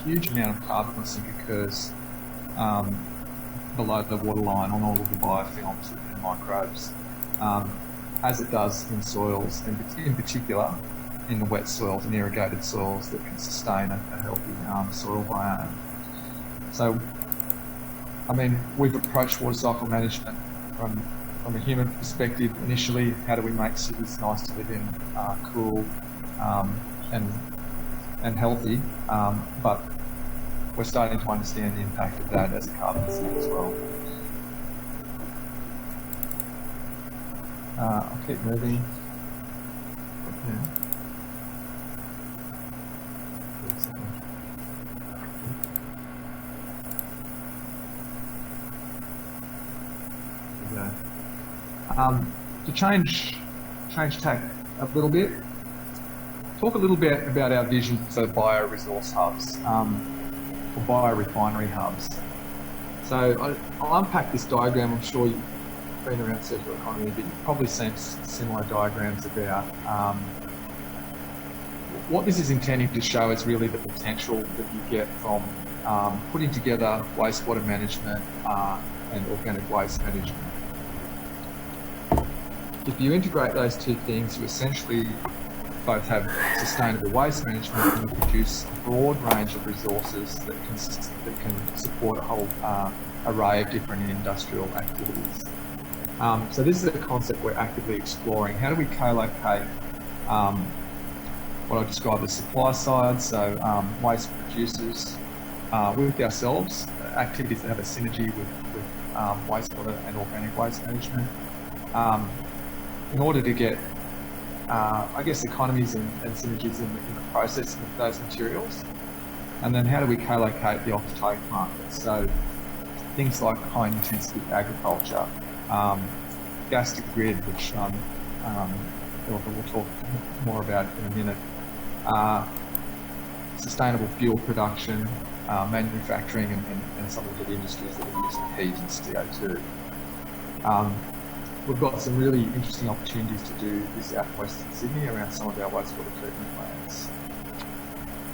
huge amount of carbon sink occurs below the waterline on all of the biofilms and microbes, as it does in soils, and in particular in the wet soils and irrigated soils that can sustain a healthy soil biome. So, I mean, we've approached water cycle management from a human perspective initially. How do we make cities nice to live in, cool, and healthy? But we're starting to understand the impact of that as a carbon sink as well. I'll keep moving. To change tack a little bit, talk a little bit about our vision for bioresource hubs, or biorefinery hubs. So I'll unpack this diagram. I'm sure you've been around circular economy, but you've probably seen similar diagrams about what this is intending to show is really the potential that you get from putting together wastewater management and organic waste management. If you integrate those two things, you essentially both have sustainable waste management and you produce a broad range of resources that can support a whole array of different industrial activities. So this is a concept we're actively exploring. How do we co-locate what I describe as supply side, so waste producers with ourselves, activities that have a synergy with wastewater and organic waste management, in order to get, I guess, economies and synergies in the processing of those materials. And then how do we co-locate the off-take markets? So things like high-intensity agriculture, gas to grid, which we'll talk more about in a minute, sustainable fuel production, manufacturing, and some of the industries that are using heat and CO2. We've got some really interesting opportunities to do this out in Western Sydney around some of our wastewater treatment plants.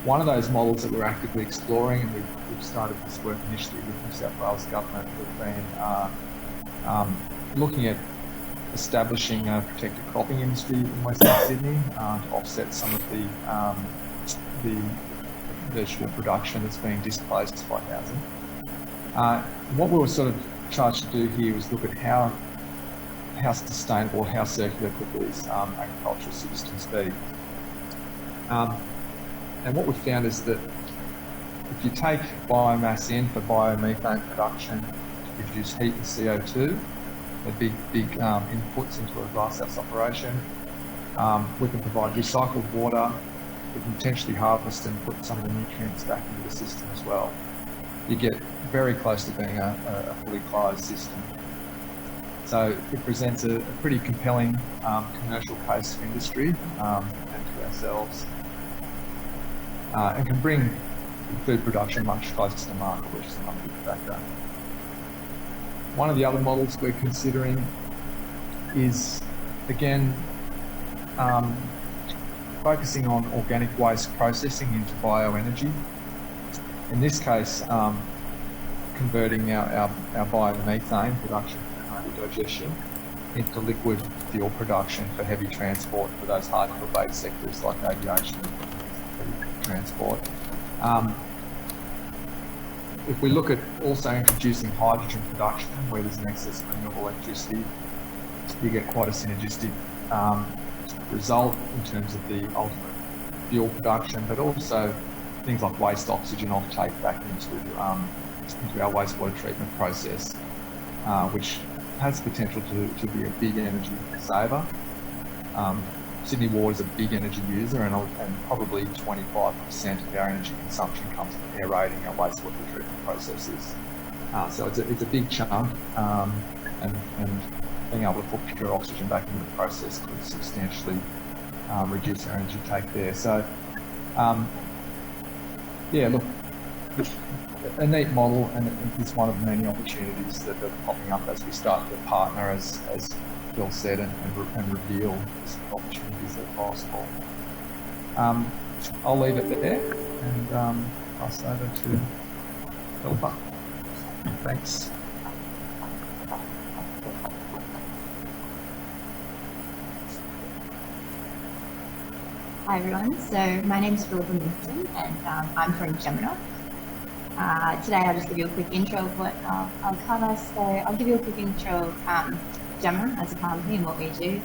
One of those models that we're actively exploring, and we've started this work initially with New South Wales Government, we've been looking at establishing a protected cropping industry in Western Sydney to offset some of the vegetable production that's being displaced by housing. What we were sort of charged to do here was look at how sustainable, how circular could these agricultural systems be. And what we've found is that if you take biomass in for biomethane production to produce heat and CO2, they're big inputs into a glasshouse operation. We can provide recycled water. We can potentially harvest and put some of the nutrients back into the system as well. You get very close to being a fully closed system. So it presents a pretty compelling commercial case for industry and to ourselves, and can bring food production much closer to the market, which is another big factor. One of the other models we're considering is, again, focusing on organic waste processing into bioenergy. In this case, converting our biomethane production digestion into liquid fuel production for heavy transport for those hard-to-abate sectors like aviation and transport. If we look at also introducing hydrogen production where there's an excess of renewable electricity, you get quite a synergistic result in terms of the ultimate fuel production, but also things like waste oxygen offtake back into our wastewater treatment process, which has the potential to be a big energy saver. Sydney Water is a big energy user, and probably 25% of our energy consumption comes from aerating our wastewater treatment processes. So it's a big chunk, and being able to put pure oxygen back into the process could substantially reduce our energy take there. So, yeah, look, a neat model, and it's one of many opportunities that are popping up as we start to partner, as Phil said, and reveal these opportunities that are possible. I'll leave it there, and pass over to Philippa. Thanks. Hi everyone, so my name is Philippa Minton and I'm from Gemini. Today I'll just give you a quick intro of what I'll cover. So I'll give you a quick intro of Gemini as a company and what we do,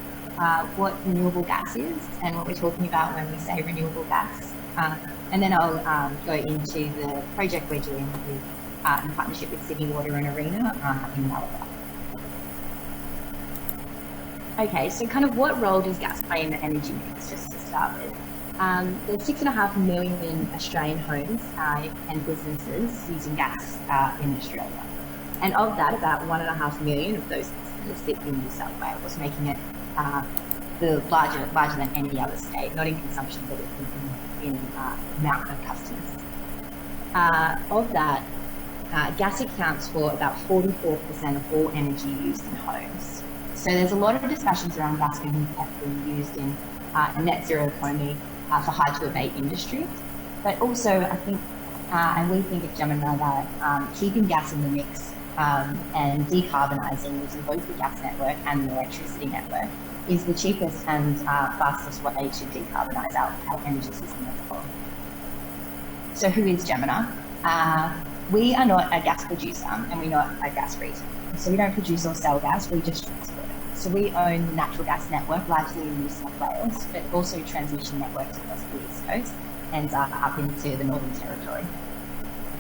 what renewable gas is and what we're talking about when we say renewable gas. And then I'll go into the project we're doing with, in partnership with Sydney Water and Arena in Malabar. Okay, so kind of what role does gas play in the energy mix, just to start with? There's 6.5 million Australian homes and businesses using gas in Australia. And of that, about 1.5 million of those businesses sit in New South Wales, making it the larger than any other state, not in consumption, but in amount of customers. Of that, gas accounts for about 44% of all energy used in homes. So there's a lot of discussions around gas being used in a net zero economy for hard to abate industry. But also I think, and we think at Gemini that keeping gas in the mix and decarbonising using both the gas network and the electricity network is the cheapest and fastest way to decarbonise our energy system as a whole. So who is Gemini? We are not a gas producer and we're not a gas retailer. So we don't produce or sell gas, we just transport it. So we own the natural gas network, largely in New South Wales, but also transmission networks across the East Coast and up into the Northern Territory.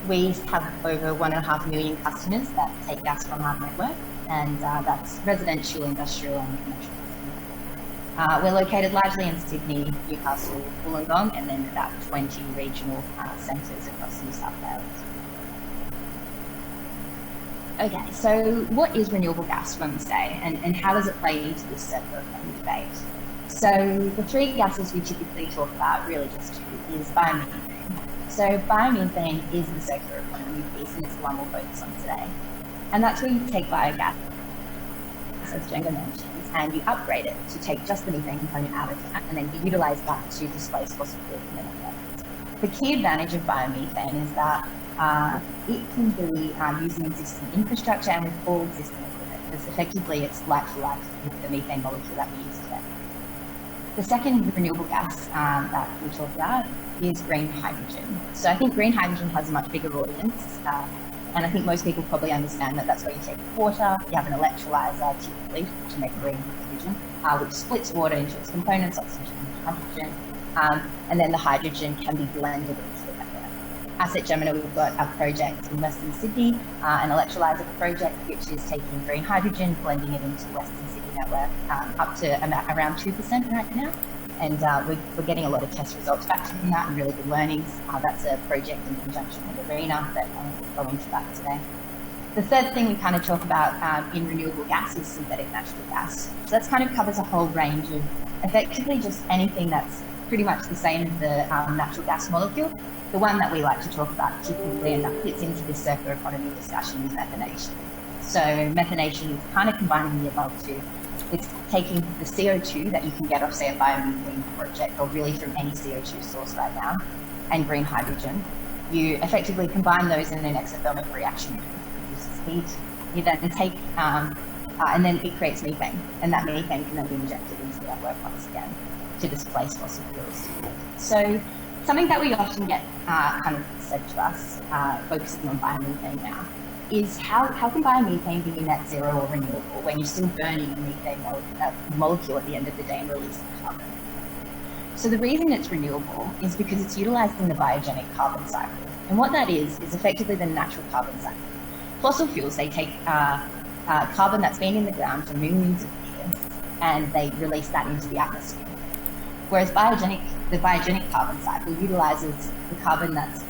We have over 1.5 million customers that take gas from our network, and that's residential, industrial and commercial customers. We're located largely in Sydney, Newcastle, Wollongong, and then about 20 regional centres across New South Wales. Okay, so what is renewable gas when we say, and how does it play into this circular economy debate? So the three gases we typically talk about, really just two, is biomethane. So biomethane is the circular economy piece, and it's the one we'll focus on today. And that's where you take biogas, as Jenga mentioned, and you upgrade it to take just the methane component out of that, and then you utilise that to displace fossil fuel from the network. The key advantage of biomethane is that it can be using existing infrastructure and with all existing equipment, because effectively it's like for like with the methane molecule that we use today. The second renewable gas that we talk about is green hydrogen. So I think green hydrogen has a much bigger audience, and I think most people probably understand that that's where you take water, you have an electrolyzer typically to make green hydrogen, which splits water into its components, oxygen and hydrogen, and then the hydrogen can be blended into the network. Us at Gemini, we've got a project in Western Sydney, an electrolyzer project, which is taking green hydrogen, blending it into the Western Sydney network up to around 2% right now. And we're getting a lot of test results back from that and really good learnings. That's a project in conjunction with Arena that I'll go into that today. The third thing we kind of talk about in renewable gas is synthetic natural gas. So that kind of covers a whole range of effectively just anything that's pretty much the same as the natural gas molecule. The one that we like to talk about typically and that fits into this circular economy discussion is methanation. So methanation is kind of combining the above two. It's taking the CO2 that you can get off, say, a biomethane project, or really from any CO2 source right now, and green hydrogen. You effectively combine those in an exothermic reaction, which produces heat. You then take, and then it creates methane, and that methane can then be injected into the network once again to displace fossil fuels. So something that we often get kind of said to us, focusing on biomethane now, is how can biomethane be net zero or renewable when you're still burning a methane molecule at the end of the day and releasing carbon? So the reason it's renewable is because it's utilising the biogenic carbon cycle. And what that is effectively the natural carbon cycle. Fossil fuels, they take carbon that's been in the ground for millions of years and they release that into the atmosphere. Whereas the biogenic carbon cycle utilises the carbon that's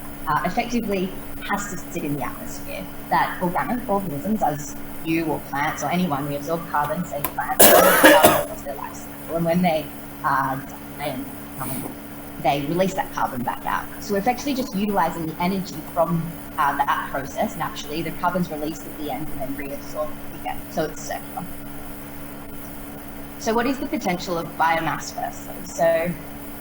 effectively has to sit in the atmosphere, that organic organisms, as you or plants or anyone, we absorb carbon, say plants, across their life cycle, and when they die, they release that carbon back out. So we're effectively just utilising the energy from that process naturally. The carbon's released at the end and then reabsorbed again, so it's circular. So what is the potential of biomass firstly? So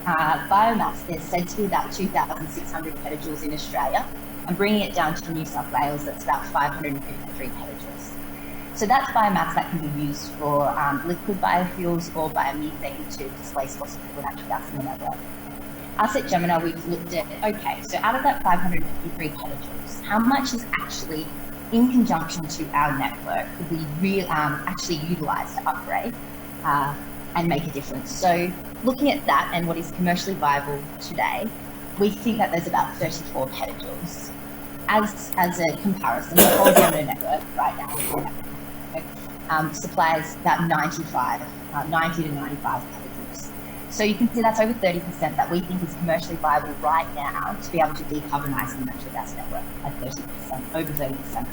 biomass, there's said to be about 2,600 petajoules in Australia, and bringing it down to New South Wales, that's about 553 petajoules. So that's biomass that can be used for liquid biofuels or biomethane to displace fossil fuel natural gas in the network. Us at Gemina, we've looked at, okay, so out of that 553 petajoules, how much is actually in conjunction to our network could we actually utilise to upgrade and make a difference? So looking at that and what is commercially viable today, we think that there's about 34 petajoules. As a comparison, the whole Gemina network right now supplies about 90 to 95 petajoules. So you can see that's over 30% that we think is commercially viable right now to be able to decarbonise the natural gas network at 30%, over 30%.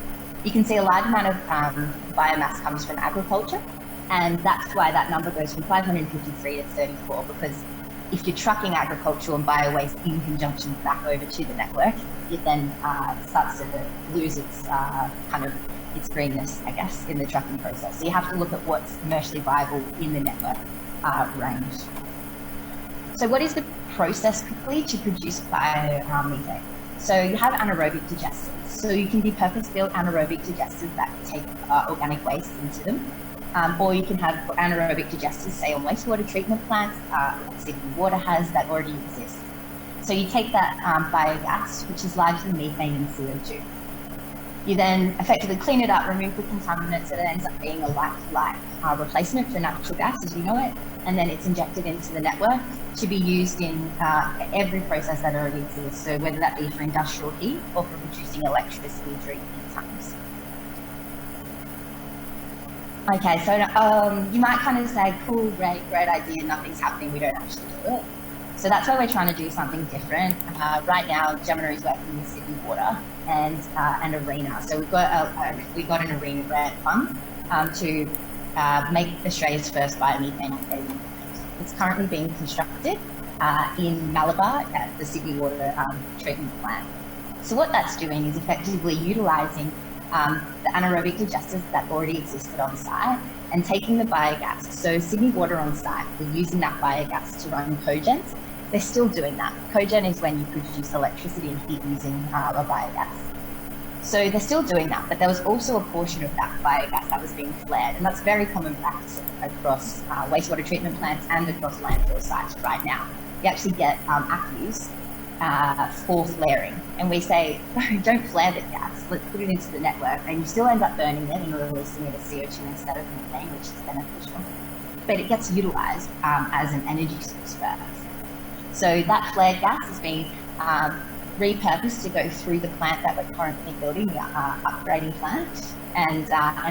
You can see a large amount of biomass comes from agriculture, and that's why that number goes from 553 to 34, because if you're trucking agricultural and biowaste in conjunction back over to the network, it then starts to lose its its greenness, I guess, in the trucking process. So you have to look at what's commercially viable in the network range. So what is the process quickly to produce biomethane? So you have anaerobic digesters. So you can be purpose-built anaerobic digesters that take organic waste into them. Or you can have anaerobic digesters, say on wastewater treatment plants, like Sydney Water has, that already exist. So you take that biogas, which is largely methane and CO2. You then effectively clean it up, remove the contaminants, and it ends up being a like replacement for natural gas as we know it, and then it's injected into the network to be used in every process that already exists, so whether that be for industrial heat or for producing electricity during heat times. Okay, so you might kind of say, cool, great idea, nothing's happening, we don't actually do it. So that's why we're trying to do something different. Right now, Gemina is working with Sydney Water and ARENA. So we've got an ARENA grant fund to make Australia's first biomethane upgrading plant. It's currently being constructed in Malabar at the Sydney Water treatment plant. So what that's doing is effectively utilising the anaerobic digesters that already existed on site and taking the biogas. So Sydney Water on site, we're using that biogas to run cogens. They're still doing that. Cogen is when you produce electricity and heat using a biogas. So they're still doing that, but there was also a portion of that biogas that was being flared, and that's very common practice across wastewater treatment plants and across landfill sites right now. You actually get ACCUs for flaring, and we say, don't flare the gas, let's put it into the network, and you still end up burning it and releasing it as CO2 instead of methane, which is beneficial. But it gets utilised as an energy source first. So that flared gas is being repurposed to go through the plant that we're currently building, the upgrading plant, and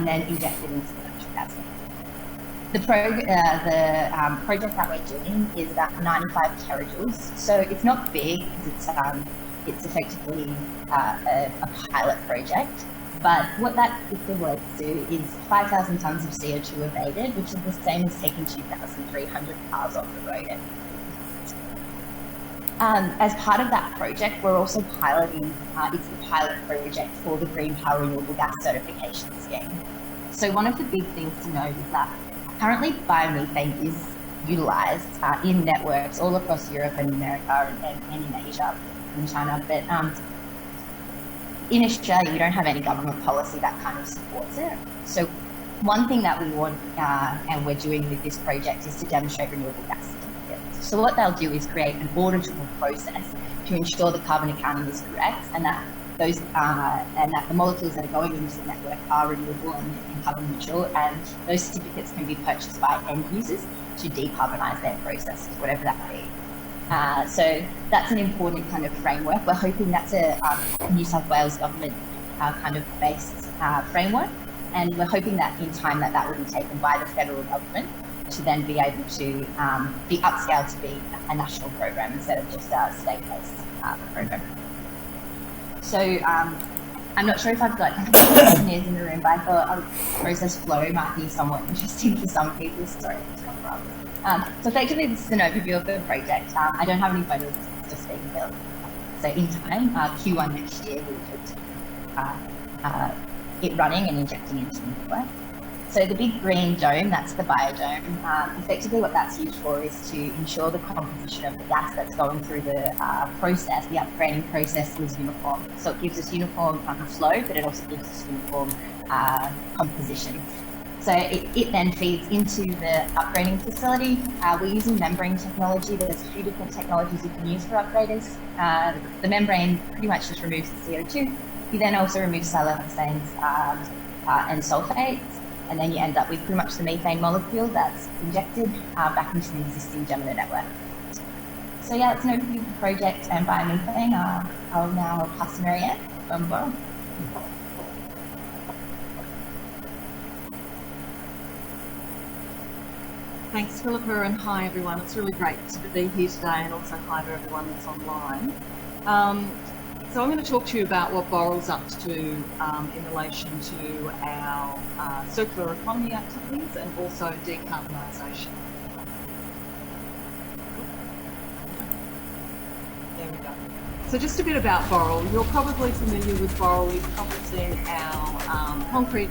then injected into the natural gas. The project that we're doing is about 95 terajoules, so it's not big because it's effectively a pilot project. But what that equates to is 5,000 tonnes of CO2 evaded, which is the same as taking 2,300 cars off the road. As part of that project, we're also piloting, it's the pilot project for the Green Power Renewable Gas Certification Scheme. So one of the big things to note is that currently biomethane is utilised in networks all across Europe and America and in Asia and China, but in Australia we don't have any government policy that kind of supports it. So one thing that we want and we're doing with this project is to demonstrate renewable gas certificates. So what they'll do is create an auditable process to ensure the carbon accounting is correct and that those and that the molecules that are going into the network are renewable and carbon neutral, and those certificates can be purchased by end users to decarbonise their processes, whatever that be. So that's an important kind of framework. We're hoping that's a New South Wales government kind of based framework, and we're hoping that in time that will be taken by the federal government to then be able to be upscaled to be a national program instead of just a state-based program. So I'm not sure if I've got engineers in the room, but I thought process flow might be somewhat interesting for some people. Sorry, so effectively this is an overview of the project. I don't have any photos, it's just being built. So in time, Q1 next year, we could it running and injecting into the network. So the big green dome, that's the biodome. Effectively what that's used for is to ensure the composition of the gas that's going through the process, the upgrading process, is uniform. So it gives us uniform flow, but it also gives us uniform composition. So it then feeds into the upgrading facility. We're using membrane technology. There's a few different technologies you can use for upgraders. The membrane pretty much just removes the CO2. You then also remove siloxanes and sulfates, and then you end up with pretty much the methane molecule that's injected back into the existing Gemini network. So yeah, it's an overview of the project and biomethane. I'll now pass to Marianne from Boral. Thanks, Philippa, and hi everyone. It's really great to be here today, and also hi to everyone that's online. So I'm going to talk to you about what Boral's up to in relation to our circular economy activities and also decarbonisation. There we go. So just a bit about Boral. You're probably familiar with Boral. You've probably seen our concrete